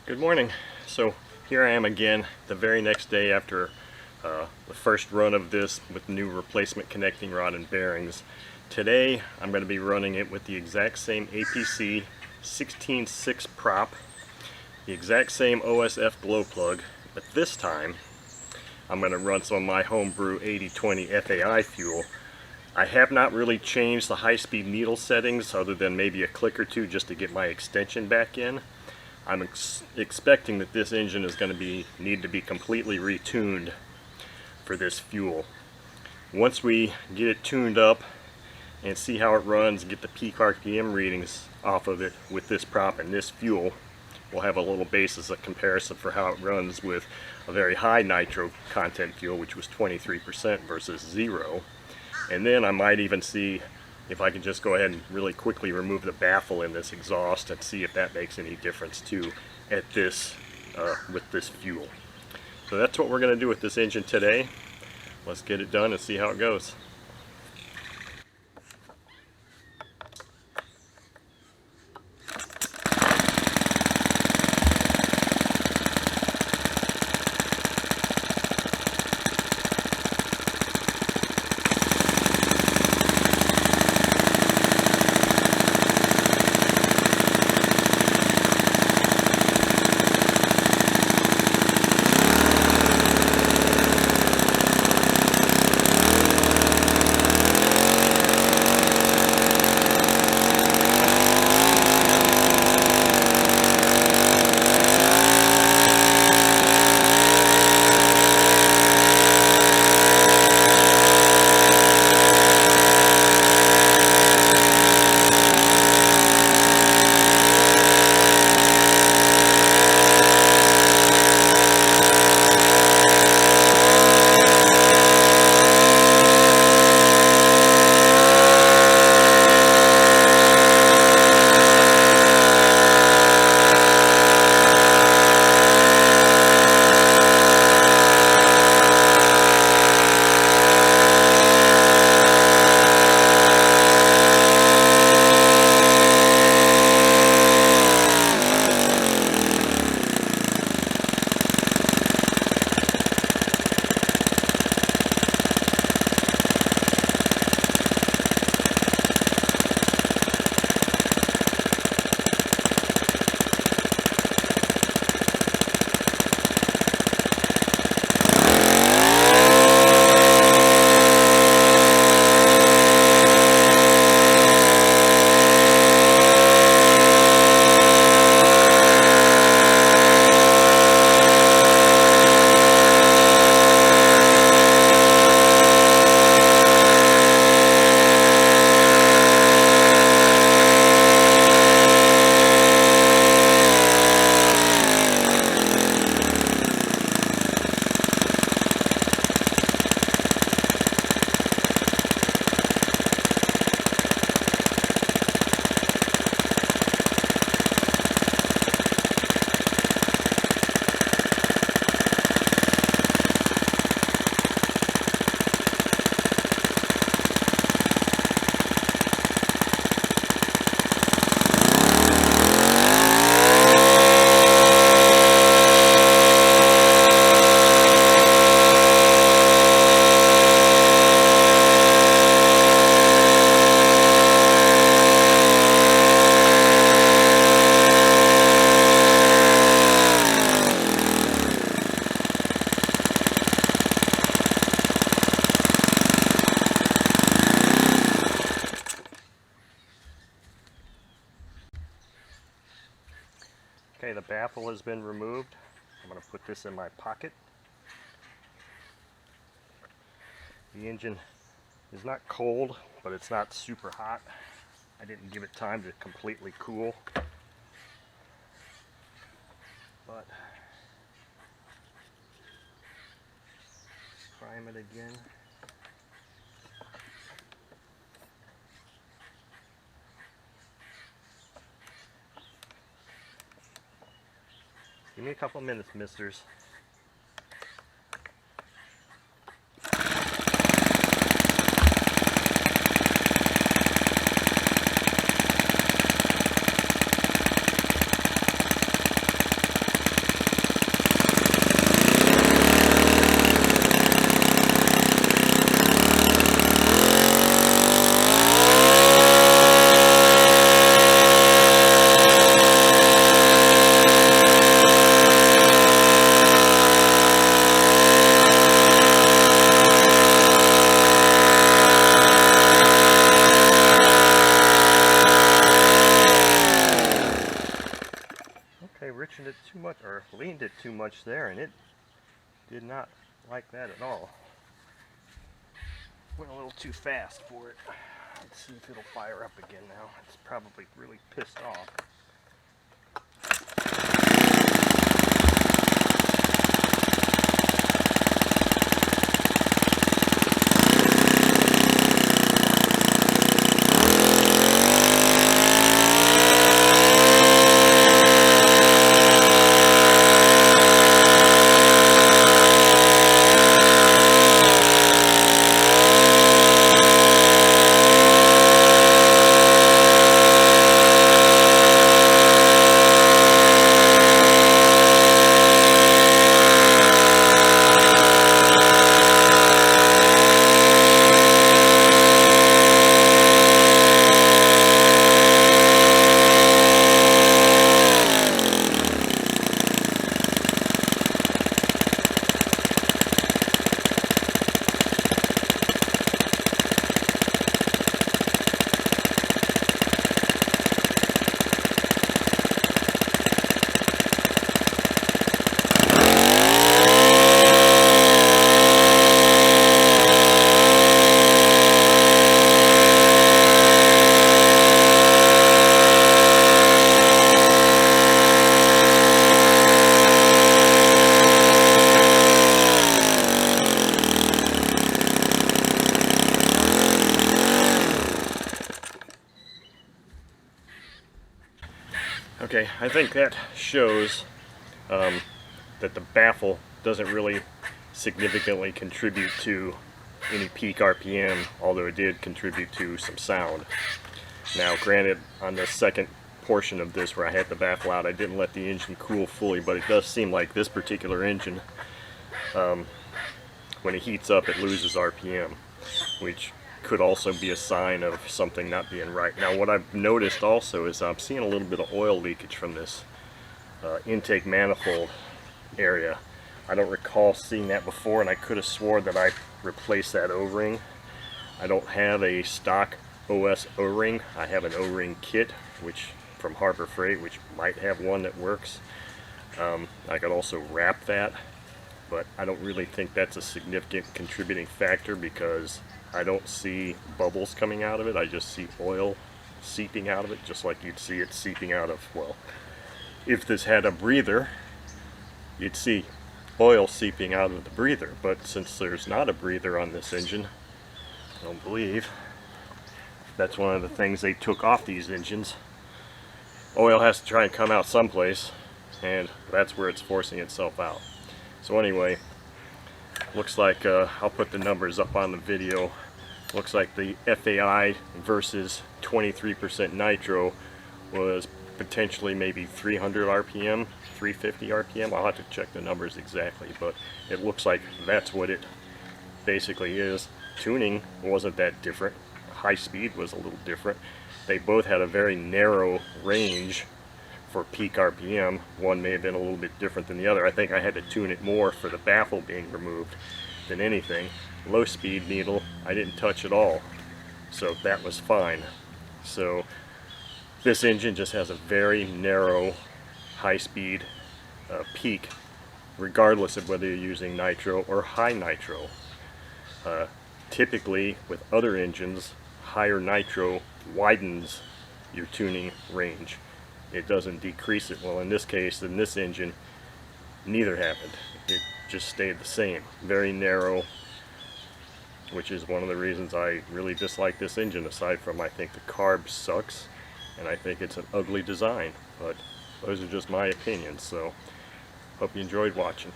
Good morning. So here I am again the very next day after the first run of this with new replacement connecting rod and bearings. Today I'm going to be running it with the exact same APC 16.6 prop, the exact same OSF glow plug, but this time I'm going to run some of my homebrew 80/20 FAI fuel. I have not really changed the high-speed needle settings other than maybe a click or two just to get my extension back in. I'm expecting that this engine is going to need to be completely retuned for this fuel. Once we get it tuned up and see how it runs, get the peak RPM readings off of it with this prop and this fuel, we'll have a little basis of comparison for how it runs with a very high nitro content fuel, which was 23% versus 0. And then I might even see if I can just go ahead and really quickly remove the baffle in this exhaust and see if that makes any difference too at this with this fuel. So that's what we're going to do with this engine today. Let's get it done and see how it goes. Okay, the baffle has been removed. I'm going to put this in my pocket. The engine is not cold, but it's not super hot. I didn't give it time to completely cool. But prime it again. Give me a couple minutes, misters. it too much, or leaned it too much there, and it did not like that at all. Went a little too fast for it. Let's see if it'll fire up again now. It's probably really pissed off. Okay, I think that shows that the baffle doesn't really significantly contribute to any peak RPM, although it did contribute to some sound. Now granted, on the second portion of this where I had the baffle out, I didn't let the engine cool fully, but it does seem like this particular engine, when it heats up, it loses RPM, which could also be a sign of something not being right. Now what I've noticed also is I'm seeing a little bit of oil leakage from this intake manifold area. I don't recall seeing that before, and I could have swore that I replaced that O-ring. I don't have a stock OS O-ring. I have an O-ring kit, which from Harbor Freight, which might have one that works. I could also wrap that, but I don't really think that's a significant contributing factor because I don't see bubbles coming out of it. I just see oil seeping out of it, just like you'd see it seeping out of, well, if this had a breather, you'd see oil seeping out of the breather. But since there's not a breather on this engine, I don't believe, that's one of the things they took off these engines. Oil has to try and come out someplace, and that's where it's forcing itself out. So anyway, looks like I'll put the numbers up on the video. Looks like the FAI versus 23% nitro was potentially maybe 300 RPM, 350 RPM. I'll have to check the numbers exactly, but it looks like that's what it basically is. Tuning wasn't that different. High speed was a little different. They both had a very narrow range for peak RPM. One may have been a little bit different than the other. I think I had to tune it more for the baffle being removed than anything. Low speed needle I didn't touch at all, so that was fine. So this engine just has a very narrow high speed peak, regardless of whether you're using nitro or high nitro. Typically with other engines, higher nitro widens your tuning range. It doesn't decrease it. Well, in this case, in this engine, neither happened. It just stayed the same. Very narrow, which is one of the reasons I really dislike this engine, aside from I think the carb sucks and I think it's an ugly design. But those are just my opinions, so hope you enjoyed watching.